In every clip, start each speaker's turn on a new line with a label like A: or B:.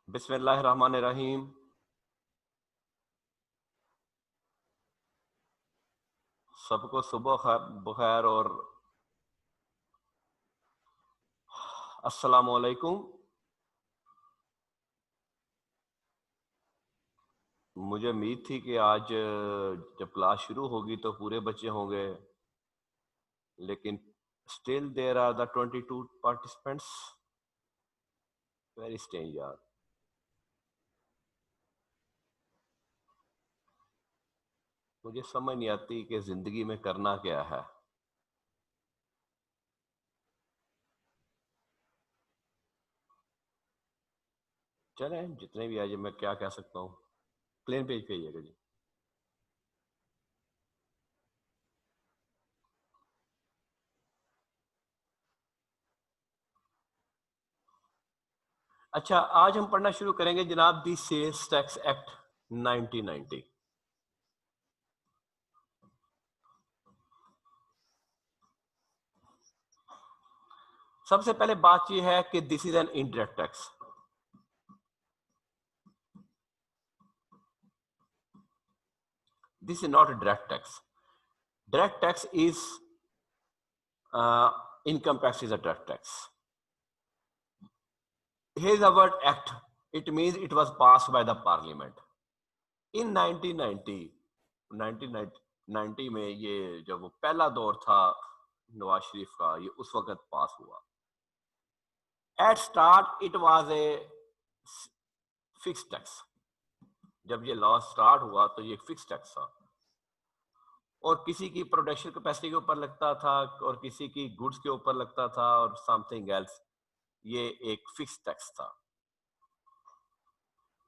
A: बिस्मिल्लाहिर्रहमानिर्रहीम। सबको सुबह बखैर और अस्सलाम वालेकुम। मुझे उम्मीद थी कि आज जब क्लास शुरू होगी तो पूरे बच्चे होंगे, लेकिन still there are the 22 participants. Very strange यार। मुझे समझ नहीं आती कि जिंदगी में करना क्या है। चले जितने भी आज मैं क्या कह सकता हूँ। प्लेन पेज पे आइएगा जी। अच्छा, आज हम पढ़ना शुरू करेंगे जनाब दी सेल्स टैक्स एक्ट 1990। सबसे पहले बात यह है कि this is an indirect tax. This is not a direct tax. Direct tax is income tax is a direct tax. Here's the word act. It means it was passed by the parliament. In 1990 में ये जब वो पहला दौर था नवाज शरीफ का, ये उस वक्त पास हुआ। At start it was a fixed tax. जब ये लॉ स्टार्ट हुआ तो ये फिक्स टैक्स था और किसी की प्रोडक्शन कैपेसिटी के ऊपर लगता था और किसी की गुड्स के ऊपर लगता था और समथिंग एल्स। ये एक फिक्स टैक्स था।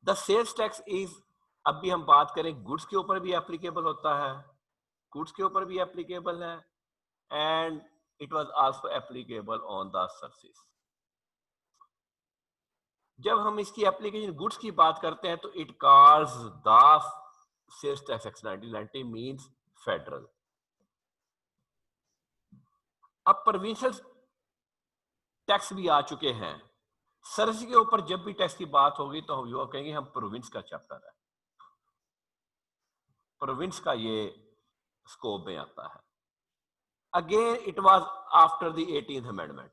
A: द सेल्स टैक्स इज, अब भी हम बात करें, गुड्स के ऊपर भी एप्लीकेबल होता है, गुड्स के ऊपर भी एप्लीकेबल है, and it was also applicable on the services. जब हम इसकी एप्लीकेशन गुड्स की बात करते हैं तो it calls the sales tax act 1990 means federal. अब प्रोविंशियल टैक्स भी आ चुके हैं। सर्विस के ऊपर जब भी टैक्स की बात होगी तो हम कहेंगे हम प्रोविंस का चैप्टर है, प्रोविंस का ये स्कोप में आता है। Again it was after the 18th amendment.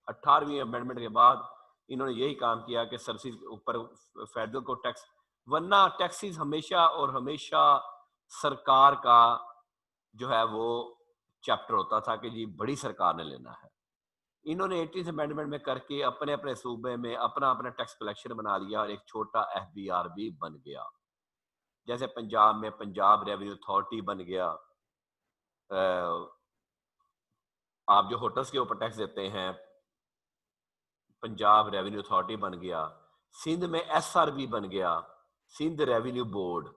A: 18वीं अमेंडमेंट के बाद इन्होंने यही काम किया कि सर्विस के ऊपर फेडरल को टैक्स, वरना टैक्सेस हमेशा और हमेशा सरकार का जो है वो चैप्टर होता था कि जी बड़ी सरकार ने लेना है। इन्होंने 18th अमेंडमेंट में करके अपने अपने सूबे में अपना अपना टैक्स कलेक्शन बना लिया और एक छोटा एफबीआर भी बन गया। जैसे पंजाब में पंजाब रेवेन्यू अथॉरिटी बन गया, आप जो होटल्स के ऊपर टैक्स देते हैं पंजाब रेवेन्यू अथॉरिटी बन गया। सिंध में एसआरबी बन गया, सिंध रेवेन्यू बोर्ड।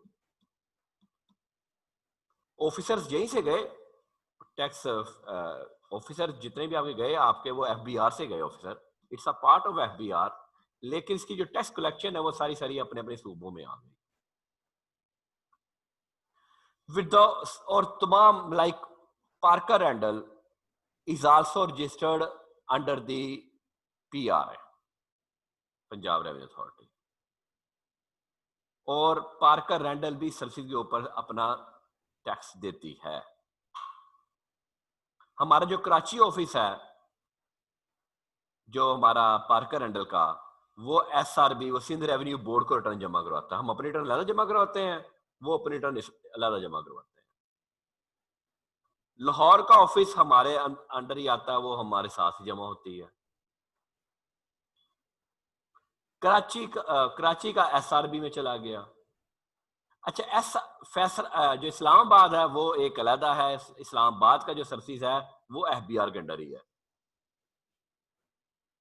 A: ऑफिसर्स यहीं से गए, टैक्स ऑफिसर जितने भी आपके गए आपके वो एफबीआर से गए officer, it's a part of FBR, लेकिन इसकी जो टैक्स कलेक्शन है वो सारी सारी अपने अपने सूबों में आ गई विद द, और तमाम like Parker Randall is also registered under the PRA, Punjab revenue authority, और पार्कर रैंडल भी सर्विस के ऊपर अपना टैक्स देती है। हमारा जो कराची ऑफिस है, जो हमारा पार्कर रैंडल का, वो एसआरबी, वो सिंध रेवेन्यू बोर्ड को रिटर्न जमा करवाता है। हम अपनी रिटर्न अलग जमा करवाते हैं, वो अपनी रिटर्न अलग जमा करवाते हैं। लाहौर का ऑफिस हमारे अंडर ही आता है, वो हमारे साथ ही जमा होती है। कराची का एसआरबी में चला गया। अच्छा, फैसल जो इस्लामाबाद है वो एक अलहदा है। इस्लामाबाद का जो सर्विस है वो एफबीआर के अंडर ही है।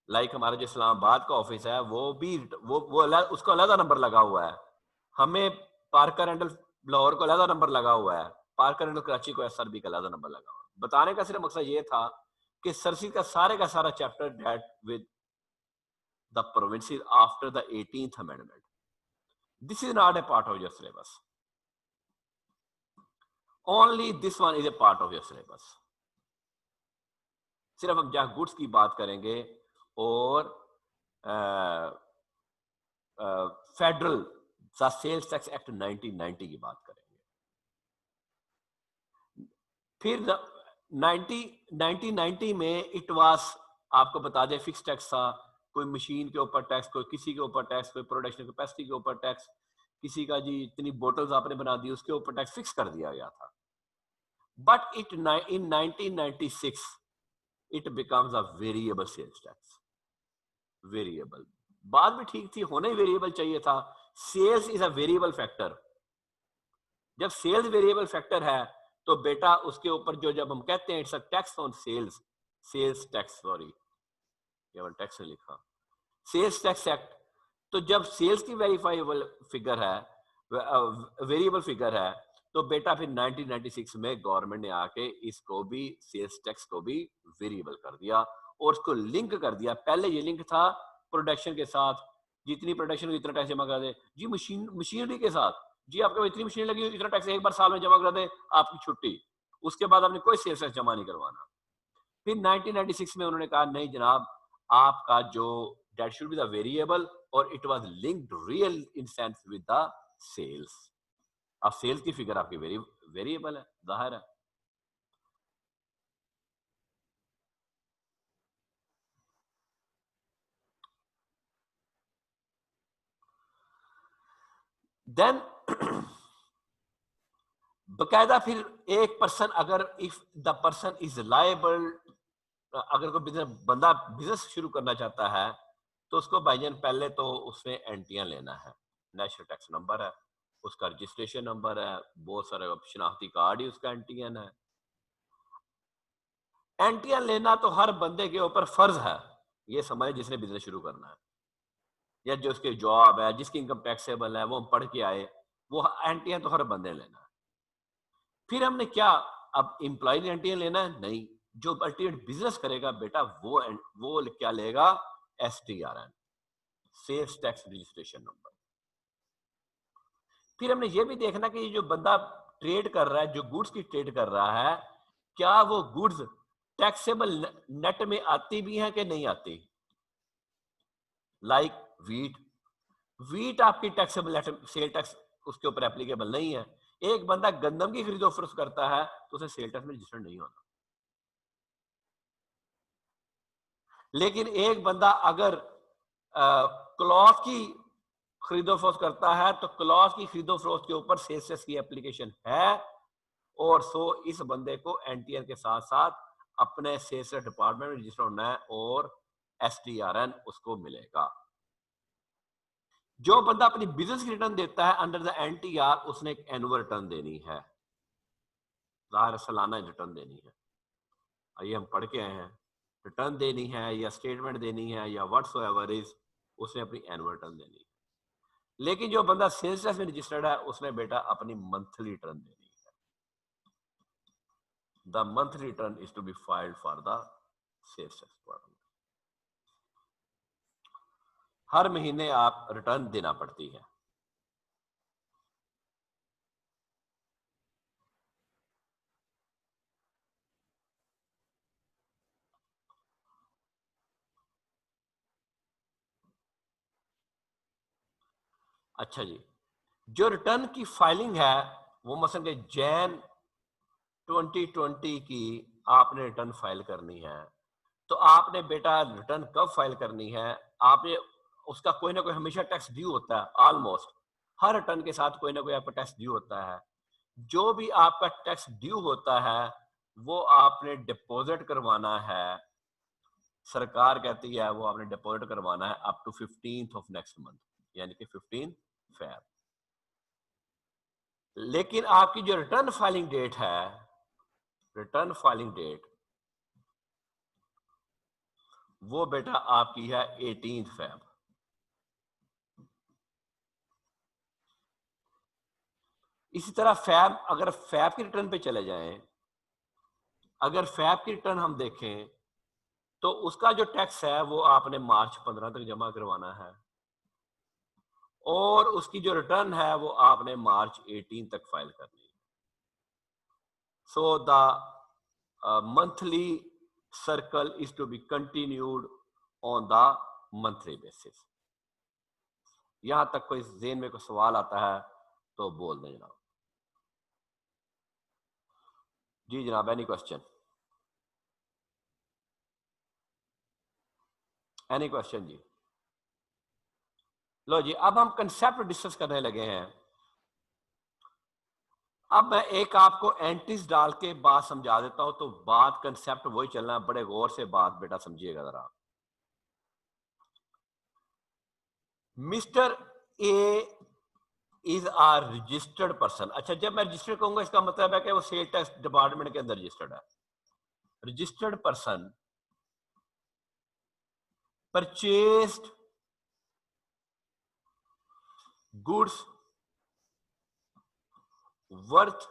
A: लाइक हमारा जो इस्लामाबाद का ऑफिस है वो भी उसको अलहदा नंबर लगा हुआ है। हमें पार्कर एंडल लाहौर को अलहदा नंबर लगा हुआ है, पार्कर एंडल कराची को एसआरबी का अलहदा नंबर लगा हुआ है। बताने का सिर्फ मकसद ये था कि सर्विस का सारा चैप्टर डेट with the provinces after the 18th amendment. This is not a part of your syllabus, only this one is a part of your syllabus. सिर्फ हम जहां गुड्स की बात करेंगे और फेडरल सेल्स टैक्स एक्ट 1990 की बात करेंगे। फिर 1990 में इट वाज, आपको बता दें, फिक्स टैक्स था। कोई मशीन के ऊपर टैक्स, कोई किसी के ऊपर टैक्स, कोई प्रोडक्शन कैपेसिटी के ऊपर टैक्स, किसी का जी इतनी बोतल्स आपने बना दी उसके ऊपर टैक्स फिक्स कर दिया गया था। But it in 1996 it becomes a variable sales tax. Variable बात भी ठीक थी, होना ही वेरिएबल चाहिए था। Sales is a variable factor. जब सेल्स वेरिएबल फैक्टर है तो बेटा उसके ऊपर जो, जब हम कहते हैं it's a tax on sales, sales tax, sorry केवल टैक्स ने लिखा, सेल्स टैक्स एक्ट। तो जब सेल्स की वेरीफाइबल फिगर है, वेरिएबल फिगर है, तो बेटा फिर 1996 में गवर्नमेंट ने आके इसको भी, सेल्स टैक्स को भी वेरिएबल कर दिया और उसको लिंक कर दिया। पहले ये लिंक था प्रोडक्शन के साथ, जितनी प्रोडक्शन हुई इतना टैक्स जमा कर दे जी। मशीनरी के साथ, जी आपके पास इतनी मशीन लगी इतना टैक्स एक बार साल में जमा कर दे, आपकी छुट्टी, उसके बाद आपने कोई सेल्स टैक्स जमा नहीं करवाना। फिर 1996 में उन्होंने कहा नहीं जनाब, आपका जो that should be the variable और it was linked real in sense with the sales। अब सेल्स की फिगर आपकी वेरिएबल है, जाहिर है। देन बकायदा फिर एक पर्सन, अगर if the person is liable, अगर कोई बिजनेस बंदा बिजनेस शुरू करना चाहता है तो उसको भाईजान पहले तो उसने एंटियां लेना है। नेशनल टैक्स नंबर है, उसका रजिस्ट्रेशन नंबर है, बहुत सारे शनाख्ती कार्ड ही उसका एंटीएन है। एंटियां लेना तो हर बंदे के ऊपर फर्ज है, ये समझे जिसने बिजनेस शुरू करना है या जो उसके जॉब है, जिसकी इनकम टैक्सेबल है, वो हम पढ़ के आए, वो एंटियां तो हर बंदे लेना है। फिर हमने क्या, अब एम्प्लॉय ने एंटियां लेना है? नहीं, जो अल्टीमेट बिजनेस करेगा बेटा वो क्या लेगा? STRN, sales tax registration number. फिर हमने ये भी देखना कि ये जो बंदा ट्रेड कर रहा है, जो गुड्स की ट्रेड कर रहा है, क्या वो गुड्स टैक्सेबल नेट में आती भी हैं कि नहीं आती? लाइक वीट, वीट आपकी टैक्सेबल सेल टैक्स उसके ऊपर एप्लीकेबल नहीं है। एक बंदा गंदम की खरीदो फरोख्त करता है तो उसे सेल टैक्स में रजिस्टर्ड नहीं होना। लेकिन एक बंदा अगर क्लॉथ की खरीदो फरोख्त करता है तो क्लॉथ की खरीदो फरोख्त के ऊपर सेल्स टैक्स की एप्लीकेशन है, और सो इस बंदे को एनटीआर के साथ साथ अपने सेल्स डिपार्टमेंट में रजिस्टर होना है और STRN उसको मिलेगा। जो बंदा अपनी बिजनेस की रिटर्न देता है अंडर द NTR, उसने एक एनुअल रिटर्न देनी है, जाहिर सालाना रिटर्न देनी है। आइए हम पढ़ के आए हैं, रिटर्न देनी है या स्टेटमेंट देनी है या व्हाट्सएवर इज, उसने अपनी एनुअल रिटर्न देनी है। लेकिन जो बंदा सेल्स टैक्स में रजिस्टर्ड है उसने बेटा अपनी मंथली रिटर्न देनी है। The monthly return is to be filed for the sales tax department. हर महीने आप रिटर्न देना पड़ती है। अच्छा जी, जो रिटर्न की फाइलिंग है वो मसलन के जैन 2020 की आपने रिटर्न फाइल करनी है, तो आपने बेटा रिटर्न कब फाइल करनी है? आपने उसका कोई ना कोई हमेशा टैक्स ड्यू होता है, ऑलमोस्ट हर रिटर्न के साथ कोई ना कोई आपका टैक्स ड्यू होता है। जो भी आपका टैक्स ड्यू होता है वो आपने डिपॉजिट करवाना है। सरकार कहती है वो आपने डिपॉजिट करवाना है up to 15th of next month, यानी कि 15 फेब। लेकिन आपकी जो रिटर्न फाइलिंग डेट है, रिटर्न फाइलिंग डेट वो बेटा आपकी है 18 फेब। इसी तरह फैब, अगर फैब की रिटर्न पे चले जाएं, अगर फैब की रिटर्न हम देखें तो उसका जो टैक्स है वो आपने मार्च 15 तक जमा करवाना है, और उसकी जो रिटर्न है वो आपने मार्च 18 तक फाइल करनी है। So the monthly circle is to be continued on the monthly basis. यहां तक कोई ज़हन में कोई सवाल आता है तो बोल दें जनाब। जी जनाब, एनी क्वेश्चन? एनी क्वेश्चन जी? लो जी, अब हम कंसेप्ट डिस्कस करने लगे हैं। अब मैं एक आपको एंट्रीज डाल के बात समझा देता हूं, तो बात कंसेप्ट वही चलना, बड़े गौर से बात बेटा समझिएगा जरा। Mister A is a registered person. अच्छा, जब मैं रजिस्टर्ड कहूंगा इसका मतलब है कि वो सेल टैक्स डिपार्टमेंट के अंदर रजिस्टर्ड है। Registered person purchased goods worth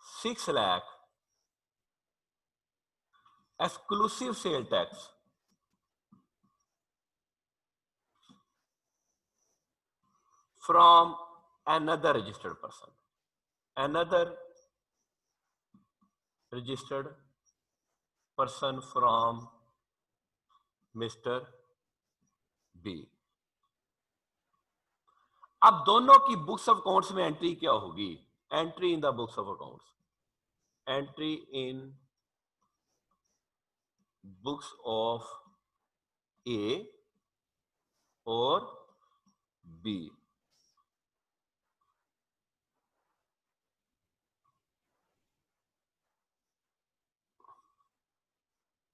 A: ₹6 lakh exclusive sale tax from another registered person. Another registered person from Mr. B. अब दोनों की बुक्स ऑफ अकाउंट्स में एंट्री क्या होगी? Entry in the books of accounts, entry in books of A और B.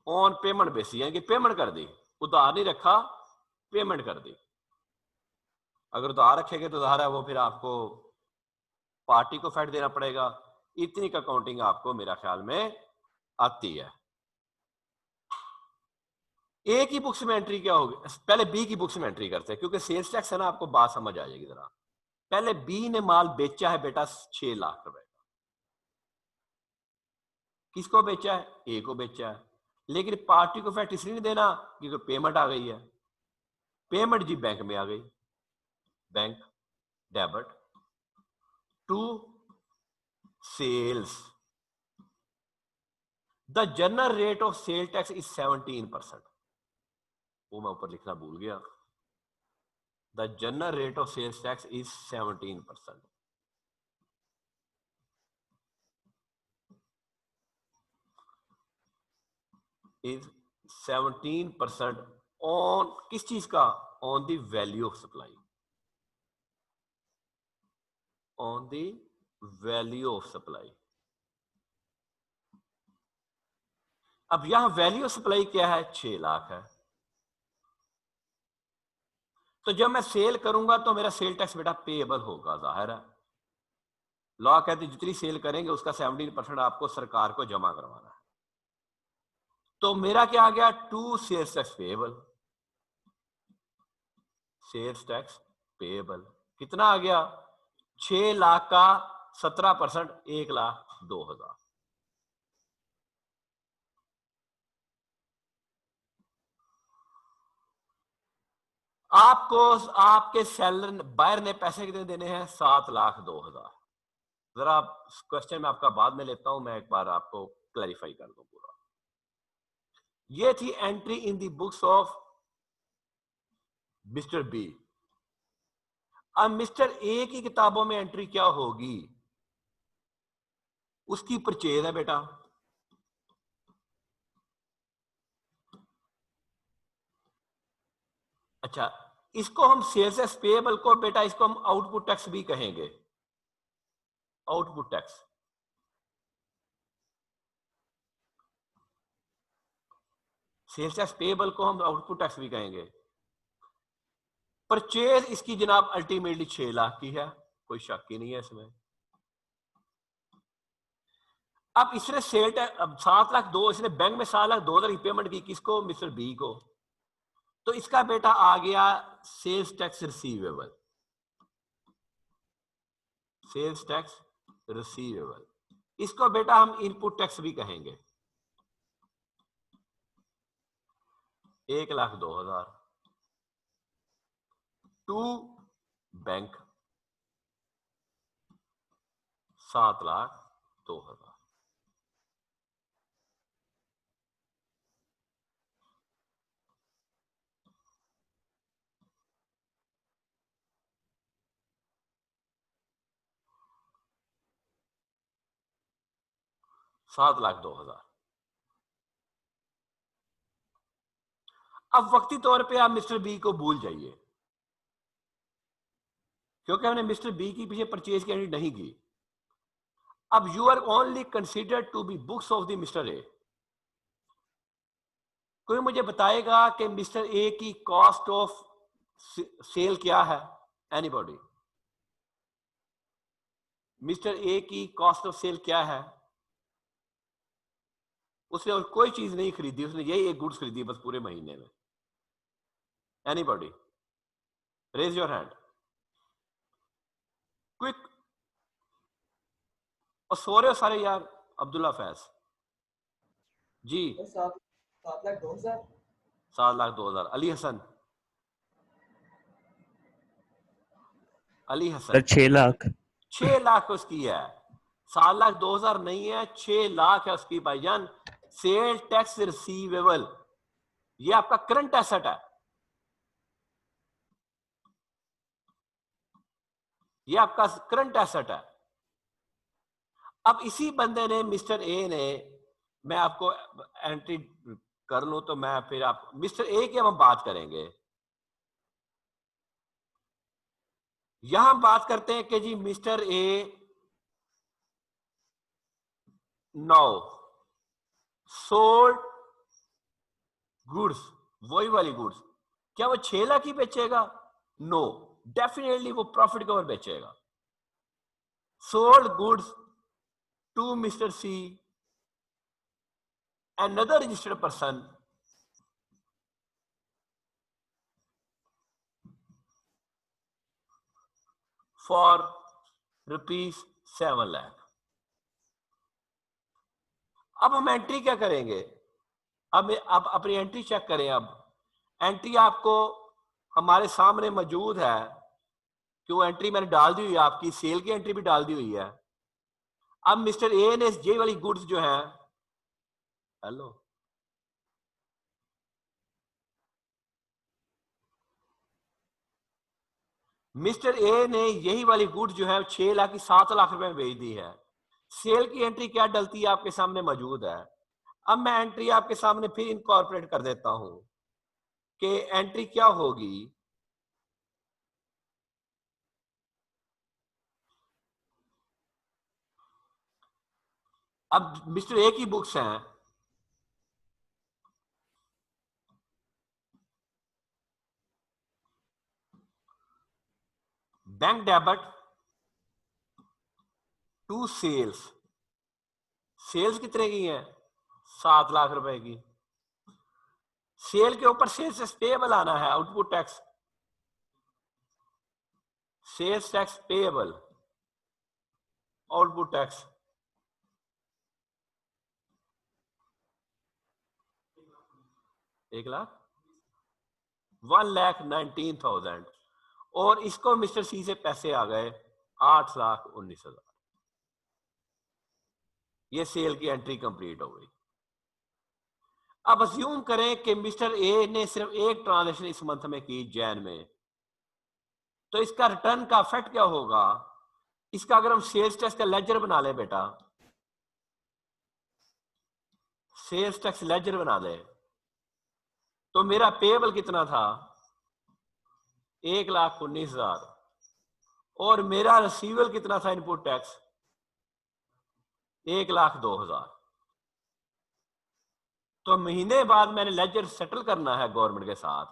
A: On payment basis, यानी कि payment कर दी, उधार नहीं रखा, पेमेंट कर दी। अगर उधार रखेंगे तो उधार है वो फिर आपको पार्टी को फेड देना पड़ेगा। इतनी का काउंटिंग आपको मेरा ख्याल में आती है। ए की बुक्स में एंट्री क्या होगी? पहले बी की बुक्स में एंट्री करते हैं, क्योंकि सेल्स टैक्स है ना, आपको बात समझ आ जाएगी जरा। पहले बी ने माल बेचा है बेटा 6 लाख रुपए का। किसको बेचा है? ए को बेचा है। लेकिन पार्टी को फेड इसलिए नहीं देना क्योंकि पेमेंट आ गई है। पेमेंट जी बैंक में आ गई, bank debit to sales. The general rate of sale tax is 17%। वो मैं ऊपर लिखना भूल गया। The general rate of sales tax is 17%। Is 17% on किस चीज का? On the value of supply, on the value of supply. अब यहां वैल्यू ऑफ सप्लाई क्या है? 6 लाख है। तो जब मैं सेल करूंगा तो मेरा सेल टैक्स बेटा पेएबल होगा, जाहिर है। लॉ कहते हैं जितनी सेल करेंगे उसका 17% आपको सरकार को जमा करवाना है। तो मेरा क्या आ गया? To sales tax payable. Sales tax payable कितना आ गया? 6 लाख का 17%, 1,02,000। आपको आपके सेलर बायर ने पैसे कितने देने हैं? 7,02,000। जरा क्वेश्चन में आपका बाद में लेता हूं, मैं एक बार आपको क्लैरिफाई कर दूं पूरा। ये थी entry in the books of Mister B. अब मिस्टर ए की किताबों में एंट्री क्या होगी? उसकी परचेज है बेटा। अच्छा, इसको हम सेल्स एस पेएबल को बेटा इसको हम आउटपुट टैक्स भी कहेंगे। Output tax, sales tax payable को हम आउटपुट टैक्स भी कहेंगे। परचेज इसकी जनाब अल्टीमेटली 6 लाख की है, कोई शक ही नहीं है इसमें। अब इसने सेल टैक्स, अब 7,02,000 इसने बैंक में 7,02,000 की पेमेंट की, किसको? मिस्टर बी को। तो इसका बेटा आ गया sales tax receivable. Sales tax receivable इसको बेटा हम इनपुट टैक्स भी कहेंगे। 1,02,000 टू बैंक 7,02,000। 7,02,000। अब वक्ती तौर पे आप मिस्टर बी को भूल जाइए, क्योंकि हमने मिस्टर बी की पीछे परचेज की एंट्री नहीं की। अब you are only considered to be books of the Mister A. कोई मुझे बताएगा कि मिस्टर ए की कॉस्ट ऑफ सेल क्या है? एनीबॉडी? मिस्टर ए की कॉस्ट ऑफ सेल क्या है? उसने और कोई चीज नहीं खरीदी, उसने यही एक गुड्स खरीदी बस पूरे महीने में। Anybody? Raise your hand quick. और सो रहे हो सारे यार? अब्दुल्ला फैज जी।
B: 7,02,000।
A: 7,02,000। अली हसन? अली हसन?
C: सर 6 लाख।
A: 6 लाख उसकी है। 7,02,000 नहीं है, 6 लाख है उसकी भाईजान। सेल टैक्स रिसीवेबल, ये आपका करंट एसेट है, ये आपका करंट एसेट है। अब इसी बंदे ने, मिस्टर ए ने, मैं आपको एंट्री कर लूं तो मैं फिर आप मिस्टर ए की हम बात करेंगे। यहां बात करते हैं कि जी mister A now sold goods, वही वाली गुड्स। क्या वो 6 लाख ही बेचेगा? नो, डेफिनेटली वो प्रॉफिट के ऊपर बेचेगा। Sold goods to Mister C, another registered person, for rupees 7 lakh. अब हम एंट्री क्या करेंगे? अब अपनी एंट्री चेक करें। अब एंट्री आपको हमारे सामने मौजूद है कि वो एंट्री मैंने डाल दी हुई है, आपकी सेल की एंट्री भी डाल दी हुई है। अब मिस्टर ए ने ये वाली गुड्स जो है, हेलो, मिस्टर ए ने यही वाली गुड्स जो है 6 लाख की 7 लाख रुपए में बेच दी है। सेल की एंट्री क्या डलती है आपके सामने मौजूद है। अब मैं एंट्री आपके सामने फिर इनकॉर्पोरेट कर देता हूं कि एंट्री क्या होगी। अब मिस्टर ए की बुक्स हैं, bank debit to sales. Sales कितने की है? 7 लाख रुपए की। सेल के ऊपर सेल्स पेएबल आना है, output tax, sales tax payable, output tax. 1,19,000। और इसको मिस्टर सी से पैसे आ गए 8,19,000। ये सेल की एंट्री कंप्लीट हो गई। अब अज्यूम करें कि मिस्टर ए ने सिर्फ एक ट्रांजैक्शन इस मंथ में की, जैन में, तो इसका रिटर्न का इफेक्ट क्या होगा? इसका अगर हम सेल्स टैक्स का लेजर बना ले बेटा, सेल्स टैक्स लेजर बना ले, तो मेरा पेएबल कितना था? 1,19,000। और मेरा रिसीवेबल कितना था इनपुट टैक्स? 1,02,000। तो महीने बाद मैंने लेजर सेटल करना है गवर्नमेंट के साथ।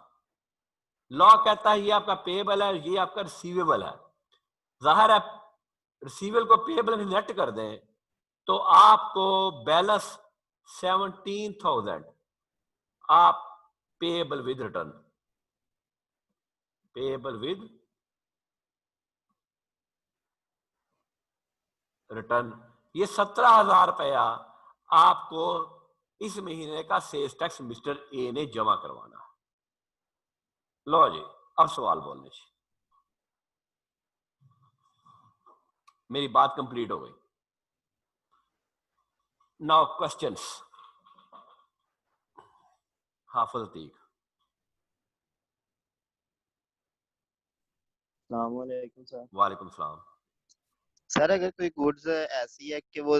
A: लॉ कहता है ये आपका पेएबल है, ये आपका रिसीवेबल है। जाहिर है रिसीवेबल को पेएबल में नेट कर दें तो आपको बैलेंस 17,000 आप payable with return, payable with return, ये 17,000 रुपया आपको इस महीने का सेल्स टैक्स मिस्टर ए ने जमा करवाना है। लो जी, अब सवाल बोलने चाहिए। मेरी बात कंप्लीट हो गई। Now questions. हाफिज अतीक।
B: अस्सलाम वालेकुम सर।
A: वालेकुम सलाम।
C: सर अगर कोई गुड्स ऐसी है कि वो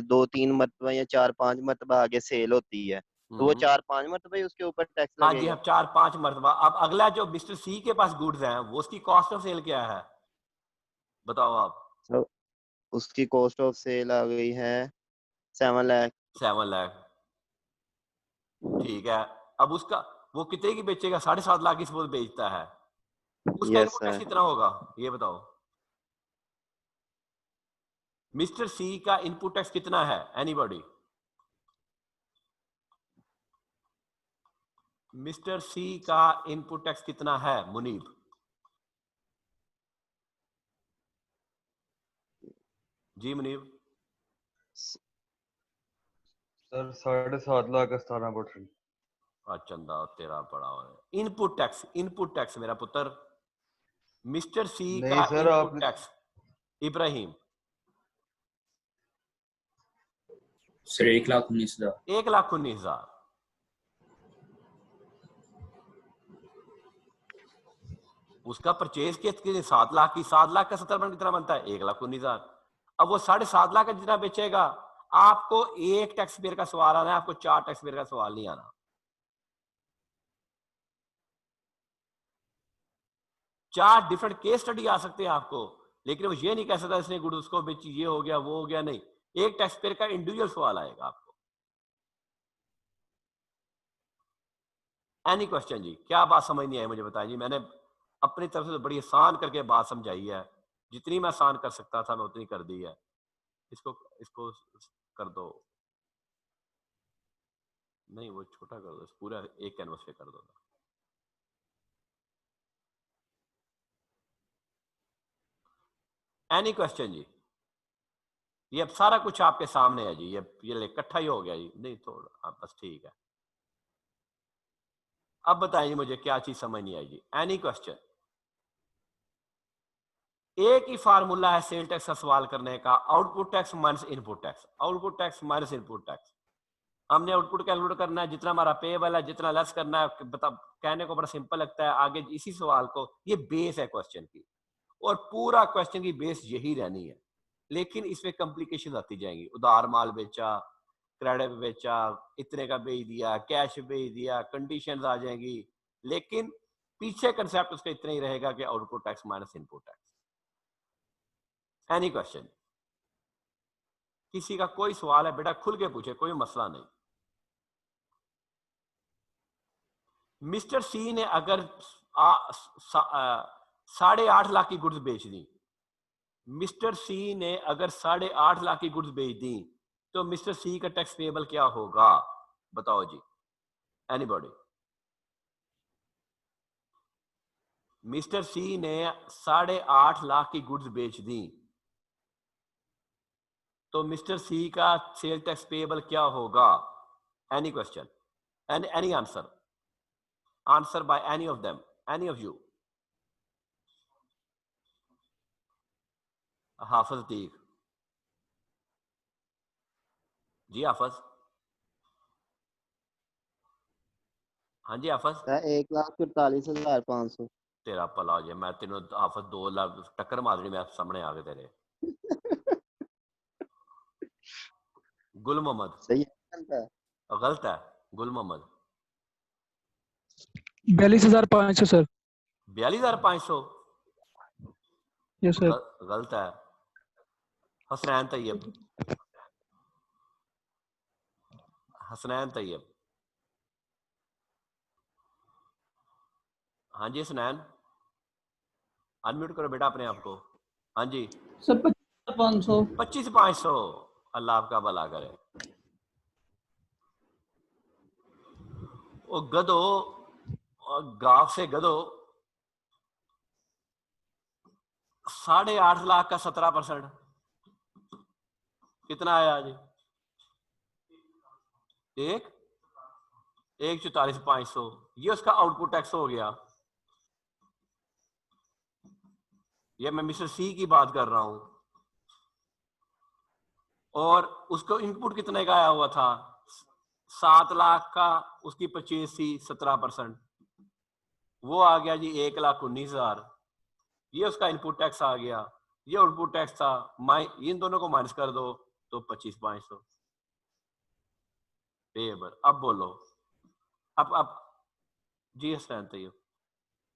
C: 2-3 मरतबा या 4-5 मरतबा आगे सेल होती है तो वो 4-5 मरतबा ही उसके ऊपर टैक्स
A: हाँ जी,
C: लगेगा?
A: अब 4-5 मरतबा। अब अगला जो मिस्टर सी के पास गुड्स हैं वो उसकी कॉस्ट ऑफ सेल क्या है बताओ आप।
C: तो उसकी कॉस्ट ऑफ सेल आ गई है 7 लाख।
A: 7 लाख, ठीक है। अब उसका वो कितने की बेचेगा? 7.5 लाख की सपोज बेचता है, उसका
C: यस
A: इनपुट टैक्स
C: सर।
A: कितना होगा ये बताओ। मिस्टर सी का इनपुट टैक्स कितना है? एनीबॉडी? मिस्टर सी का इनपुट टैक्स कितना है मुनीब? जी मुनीब।
D: सर 7.5 लाख 17%।
A: चंदा तेरा पड़ा हुआ है। इनपुट टैक्स मेरा पुत्र, मिस्टर सी
D: नहीं
A: का
D: सर
A: इनपुट
D: आपने
A: टैक्स। इब्राहिम?
E: सर 1,19,000।
A: 1,19,000। उसका परचेज कितने? 7 लाख की। 7 लाख का 70% कितना बनता है? 1,19,000। अब वो 7.5 लाख का जितना बेचेगा, आपको एक टैक्स पेयर का सवाल आना है, आपको 4 टैक्स पेयर का सवाल नहीं आना। चार डिफरेंट केस स्टडी आ सकते हैं आपको, लेकिन वो ये नहीं कह सकता इसने गुड्स को बेची, ये हो गया वो हो गया, नहीं। एक टैक्स पेयर का इंडिविजुअल सवाल आएगा आपको। एनी क्वेश्चन जी? क्या बात समझ नहीं आई मुझे बताएं जी। मैंने अपनी तरफ से बड़ी आसान करके बात समझाई है, जितनी मैं आसान कर सकता था मैं उतनी कर दी है। इसको इसको कर दो, नहीं वो छोटा कर दो, पूरा एक कैनवस पे कर दो। एनी क्वेश्चन जी? ये अब सारा कुछ आपके सामने है जी, ये इकट्ठा ही हो गया जी, नहीं थोड़ा बस ठीक है। अब बताइए मुझे क्या चीज समझ नहीं आई जी। Any question? एक ही फार्मूला है सेल टैक्स का सवाल करने का, output tax minus input tax, output tax minus input tax. हमने आउटपुट कैलकुलेट करना है, जितना हमारा पेएबल है जितना लेस करना है। बता, कहने को बड़ा सिंपल लगता है, आगे इसी सवाल को, ये बेस है क्वेश्चन की, और पूरा क्वेश्चन की बेस यही रहनी है। लेकिन इसमें कॉम्प्लिकेशन आती जाएंगी। उधार माल बेचा, क्रेडिट बेचा, इतने का बेच दिया, कैश बेच दिया, कंडीशंस आ जाएंगी, लेकिन पीछे कंसेप्ट उसका इतना ही रहेगा कि output tax minus input tax. Any question? किसी का कोई सवाल है बेटा खुल के पूछे, कोई मसला नहीं। मिस्टर सी ने अगर 8.5 लाख की गुड्स बेच दी, मिस्टर सी ने अगर 8.5 लाख की गुड्स बेच दी, तो मिस्टर सी का टैक्स पेएबल क्या होगा बताओ जी। एनीबॉडी? मिस्टर सी ने 8.5 लाख की गुड्स बेच दी, तो मिस्टर सी का सेल टैक्स पेएबल क्या होगा? Any question? Any answer? Answer by any of them, any of you? Hafiz Atiq ji. हाफिज? हाँ जी हाफिज।
C: 1,48,500।
A: तेरा भला हो जाए, मैं तेनों हाफिज 2 लाख टक्कर मारनी मैं सामने आ गए तेरे। गुल मोहम्मद?
C: सही है।
A: गलत है गुल मोहम्मद।
F: 42,500 सर।
A: 42,500?
F: Yes sir.
A: गलत है। हसनैन तैयब? हसनैन तैयब? हाँ जी हसनैन, अनम्यूट करो बेटा अपने आप को। हाँ जी
B: सर 25,500।
A: 25,500। अल्लाह आपका भला करे। ओ गधो, गांव से गधो, 8.5 लाख का 17% कितना आया जी? 1,44,500। ये उसका आउटपुट टैक्स हो गया। ये मैं मिस्टर सी की बात कर रहा हूं, और उसको इनपुट कितने का आया हुआ था? 7 लाख का उसकी परचेज थी, 17%, वो आ गया जी 1,19,000। ये उसका इनपुट टैक्स आ गया। ये आउटपुट टैक्स था, इन दोनों को माइनस कर दो तो 25,500 पेएबल। अब बोलो, अब जी हसनैन तैयब,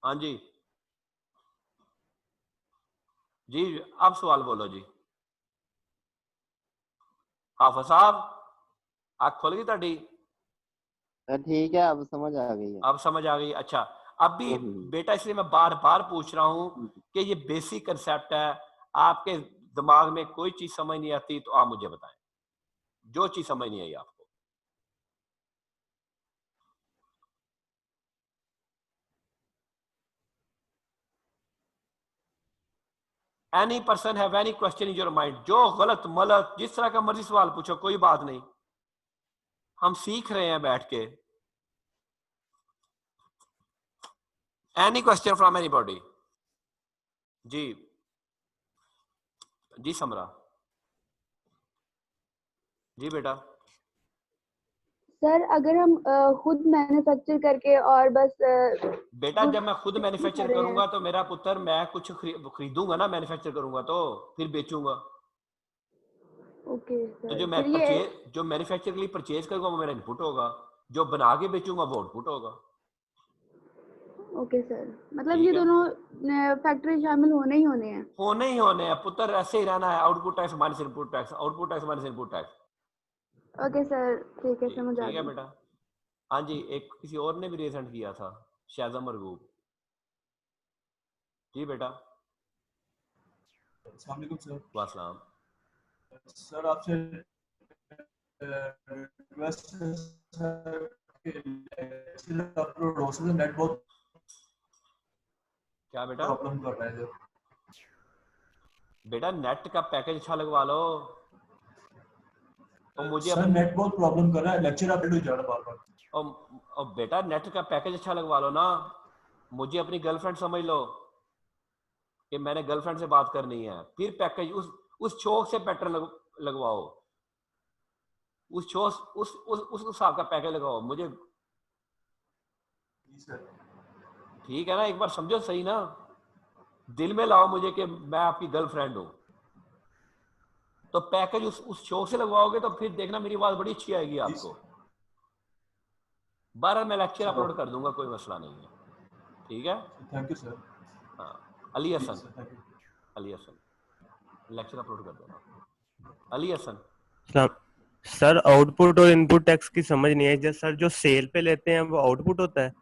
A: हाँ जी जी, अब सवाल बोलो जी। हाफिज साहब आँख खुल गई ताड़ी?
C: ठीक है, अब समझ आ गई है।
A: अब समझ आ गई। अच्छा अब भी बेटा, इसलिए मैं बार बार पूछ रहा हूं कि ये बेसिक कंसेप्ट है, आपके दिमाग में कोई चीज समझ नहीं आती तो आप मुझे बताएं, जो चीज समझ नहीं आई आपको। Any person have any question in your mind? जो गलत मलत जिस तरह का मर्जी सवाल पूछो, कोई बात नहीं, हम सीख रहे हैं बैठ के। Any question from anybody? जी जी समरा जी बेटा।
G: सर अगर हम खुद मैन्युफैक्चर करके और बस
A: बेटा जब मैं खुद मैन्युफैक्चर
G: कर रहे हैं।
A: करूंगा तो मेरा पुत्र, मैं कुछ खरीदूंगा ना, मैन्युफैक्चर करूंगा तो फिर बेचूंगा।
G: ओके
A: तो
G: सर, फिर ये
A: जो मैन्युफैक्चर के लिए परचेज करूंगा वो मेरा इनपुट होगा, जो बना के बेचूंगा वो आउटपुट होगा।
G: ओके सर, मतलब
A: ठीक
G: ये
A: है,
G: दोनों फैक्टरी शामिल होने ही होने हैं।
A: होने ही होने हैं पुत्र, ऐसे ही रहना है। Output tax minus input tax, output tax minus input tax.
G: Okay sir, ठीक है, समझ आ
A: ठीक है
G: गई।
A: बेटा। हाँ जी, एक किसी और ने भी रेजेंट किया था, शाहजा मरगूब जी बेटा।
H: अस्सलाम वालेकुम सर।
A: वासलाम।
H: सर आपसे रिक्वेस्ट है सर कि लेक्चर अपलोड हो सके, नेट बहुत
A: क्या बेटा?
H: प्रॉब्लम कर रहा है सर।
A: बेटा नेट का पैकेज अच्छा लगवा लो। और मुझे
H: सर नेट बहुत प्रॉब्लम कर रहा है, लेक्चर अपलोड हो जा रहा बार बार।
A: और बेटा नेट का पैकेज अच्छा लगवा लो ना। मुझे अपनी गर्लफ्रेंड समझ लो कि मैंने गर्लफ्रेंड से बात करनी है, फिर पैकेज उस चौक से पैटर्न लगवाओ, उस चौक उस हिसाब का पैकेज लगाओ मुझे। ठीक है ना, एक बार समझो सही ना, दिल में लाओ मुझे कि मैं आपकी गर्लफ्रेंड हूं, तो पैकेज उस चौक से लगवाओगे तो फिर देखना मेरी आवाज बड़ी अच्छी आएगी आपको। 12 मैं लेक्चर अपलोड कर दूंगा, कोई मसला नहीं है। ठीक है,
H: थैंक यू सर।
A: हाँ अली हसन, अली हसन लेक्चर अपलोड कर देना। अली हसन
I: सर आउटपुट और इनपुट टैक्स की समझ नहीं है सर, जो सेल पे लेते हैं वो आउटपुट होता है?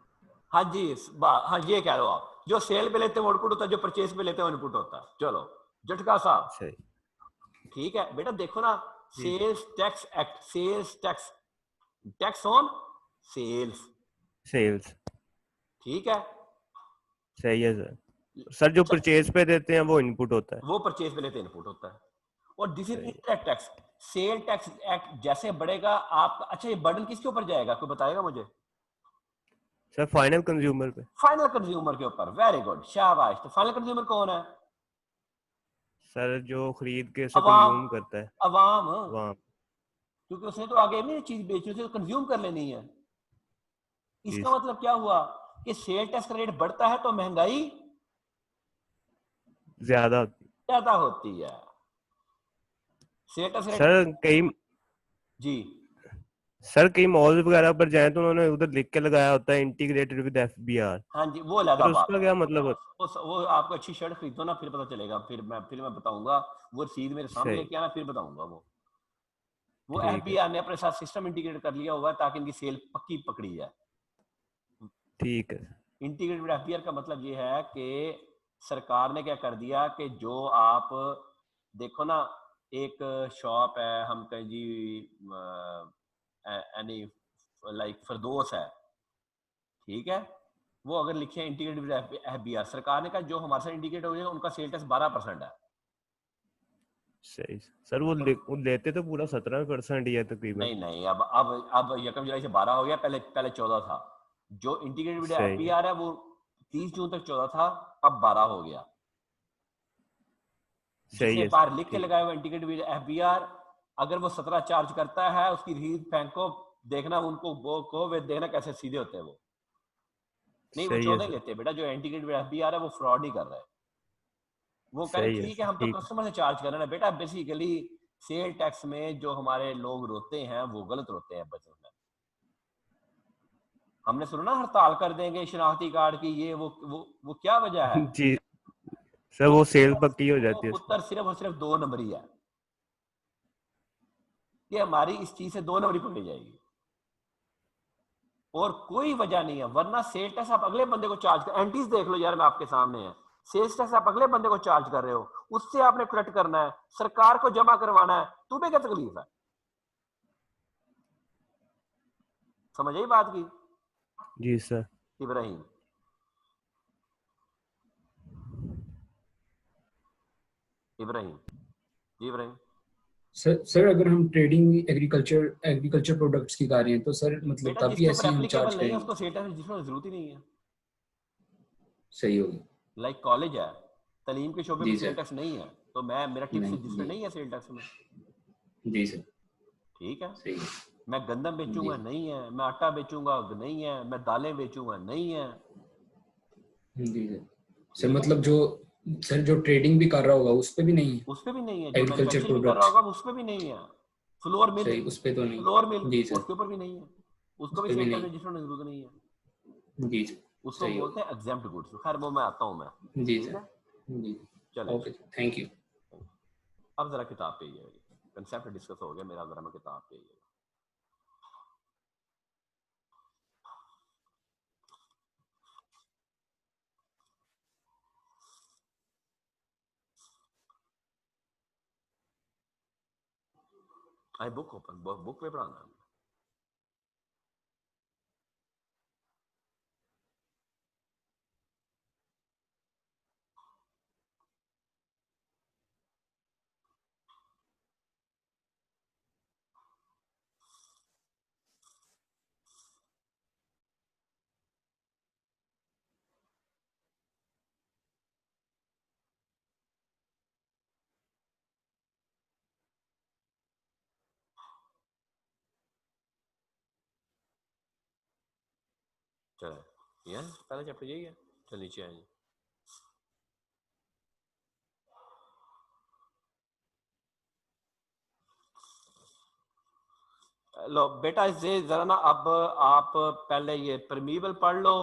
A: हाँ जी, हाँ ये कह रहे हो आप, जो सेल पे लेते हैं वो आउटपुट होता है, जो परचेज पे लेते हैं वो इनपुट होता है। चलो झटका साहब
I: सही।
A: ठीक है बेटा, देखो ना, sales tax act, sales tax, tax on sales. ठीक है,
I: सही है सर। सर जो परचेज पे देते हैं वो इनपुट होता है?
A: वो परचेज पे लेते हैं इनपुट होता है। और this is indirect tax. Sale tax act जैसे बढ़ेगा आपका, अच्छा ये बर्डन किसके ऊपर जाएगा, कोई बताएगा मुझे?
I: सर फाइनल कंज्यूमर पे।
A: फाइनल कंज्यूमर के ऊपर, वेरी गुड, शाबाश। तो फाइनल कंज्यूमर कौन है?
I: सर जो खरीद के इसे कंज्यूम करता है।
A: अवाम, क्योंकि उसने तो आगे नहीं चीज बेचनी, उसे कंज्यूम कर लेनी है। इसका मतलब क्या हुआ कि सेल टैक्स का रेट बढ़ता है तो महंगाई ज्यादा होती है। सेल टैक्स रेट
I: सर कई मॉल वगैरह पर जाएं तो उन्होंने उधर लिख के लगाया होता है इंटीग्रेटेड विद एफबीआर।
A: हाँ जी, वो अलग बात
I: उसका क्या मतलब है?
A: वो आपको अच्छी शर्ट खरीदो ना, फिर पता चलेगा, फिर मैं बताऊंगा, वो रसीद मेरे सामने लेके आना, फिर बताऊंगा। वो एफबीआर ने अपने साथ सिस्टम इंटीग्रेट कर लिया हुआ है ताकि इनकी सेल पक्की पकड़ी जाए।
I: ठीक है।
A: इंटीग्रेटेड एफबीआर का मतलब ये है कि सरकार ने क्या कर दिया कि जो आप देखो ना, एक शॉप है, हम कहें जी एनी लाइक फरदोस है, ठीक है, वो अगर लिखे इंटीग्रेटेड एफबीआर, सरकार ने कहा जो हमारे साथ इंटीग्रेट हो जाएगा उनका सेल टैक्स 12% है।
I: सही सर, वो लेते तो पूरा 17% ही है तकरीबन।
A: नहीं, अब 1 जुलाई से 12 हो गया, पहले 14 था। जो इंटीग्रेटेड एफबीआर है वो 30 जून तक 14 था, अब 12 हो गया। जिसने बाहर लिख के लगाया हुआ इंटीग्रेटेड एफबीआर, अगर वो 17 चार्ज करता है, उसकी रसीद फेंको, देखना उनको वो वे देखना कैसे सीधे होते हैं वो। नहीं, वो 14 ही लेते हैं बेटा, जो इंटीग्रेटेड एफबीआर है वो फ्रॉड नहीं कर रहा है। वो कह रहे
I: सही है
A: ठीक है,
I: सर,
A: हम तो
I: ठीक।
A: कस्टमर से चार्ज कर रहे हैं बेटा। बेसिकली सेल टैक्स में जो हमारे लोग रोते हैं वो गलत रोते हैं बजट में। हमने सुना ना हड़ताल कर देंगे शनाख्ती कार्ड की, ये वो क्या वजह है?
I: जी सर, वो सेल पक्की हो जाती है
A: वो
I: उसमें।
A: उत्तर सिर्फ और सिर्फ 2 नंबरी है कि हमारी इस चीज से 2 नंबरी पकड़ी जाएगी और कोई वजह नहीं है। वरना सेल टैक्स आप अगले बंदे को चार्ज कर, एंटीज देख लो यार, मैं आपके सामने है, सेल्स टैक्स आप अगले बंदे को चार्ज कर रहे हो, उससे आपने कलेक्ट करना है, सरकार को जमा करवाना है, तुम्हें क्या तकलीफ है? समझ आई बात की?
I: जी सर।
A: इब्राहिम इब्राहिम जी इब्राहिम।
E: सर अगर हम ट्रेडिंग एग्रीकल्चर प्रोडक्ट्स की कर रहे हैं तो सर मतलब
A: बेटा
E: तभी
A: जिसके ऊपर
E: ऐसे ही हम
A: एप्लीकेबल
E: चार्ज
A: नहीं है
E: करेंगे।
A: उसको सेल टैक्स रजिस्टर होने की जरूरत ही नहीं है।
E: सही होगी।
A: लाइक कॉलेज है, तालीम के शोबे में
E: जी
A: सेल
E: सर।
A: टैक्स नहीं है, तो मेरा टिप्स
E: नहीं
A: रजिस्टर
E: जी
A: नहीं है सेल टैक्स में।
E: जी सर।
A: ठीक है,
E: सही है।
A: मैं गंदम बेचूंगा
E: जी
A: नहीं है, मैं आटा बेचूंगा नहीं है, मैं दालें बेचूंगा नहीं है।
E: जी सर। सर
A: ठीक है,
E: मतलब जो ट्रेडिंग भी कर रहा होगा उस पे भी नहीं है
A: उस पे भी नहीं है। जो
E: एग्रीकल्चर
A: मैन्युफैक्चरिंग भी कर रहा
E: प्रोडक्ट्स।
A: होगा उस पे भी नहीं है। फ्लोर मिल,
E: सही, उस पे तो नहीं।
A: फ्लोर मिल
E: जी सर।
A: उसके ऊपर भी नहीं है,
E: उस
A: उसको भी
E: पे भी
A: सेल टैक्स
E: नहीं।
A: रजिस्टर होने की जरूरत नहीं है।
E: जी सर।
A: उसको
E: सही
A: बोलते
E: होगा।
A: हैं एग्जेम्प्ट गुड्स। खैर वो मैं आता हूँ मैं।
E: जी
A: ठीक
E: सर।
A: है,
E: जी।
A: चले
E: ओके, थैंक यू।
A: अब जरा किताब पे ही कंसेप्ट डिस्कस हो गया मेरा, जरा मैं किताब पे ही आई बुक ओपन, बुक पे पढ़ाना है। चले ये पहला चैप्टर यही है। चल नीचे आइए। लो बेटा इसे जरा ना, अब आप पहले ये परमीबल पढ़ लो,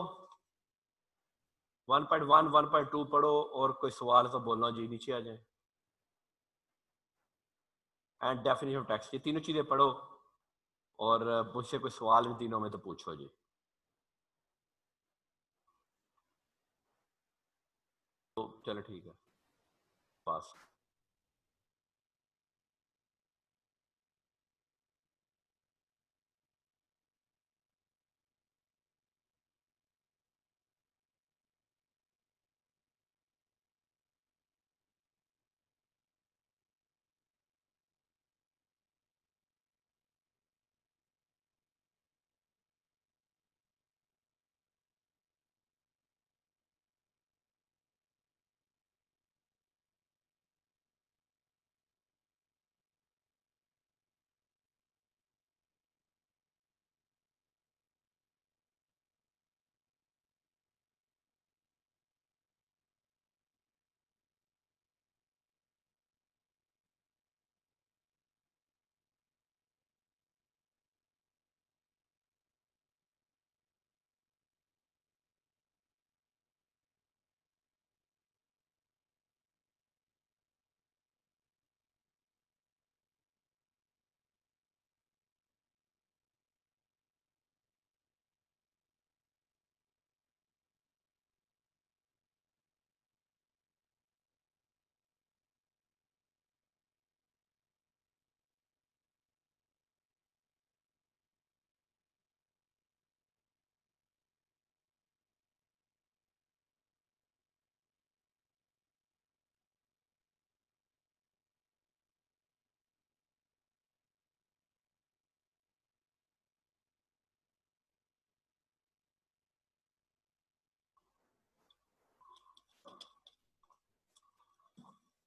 A: 1.1 1.2 पढ़ो, और कोई सवाल तो बोलना जी, नीचे आ जाए। एंड डेफिनेशन ऑफ टेक्स्ट, ये तीनों चीजें पढ़ो, और मुझसे कोई सवाल इन तीनों में तो पूछो जी। तो चलो ठीक है, पास।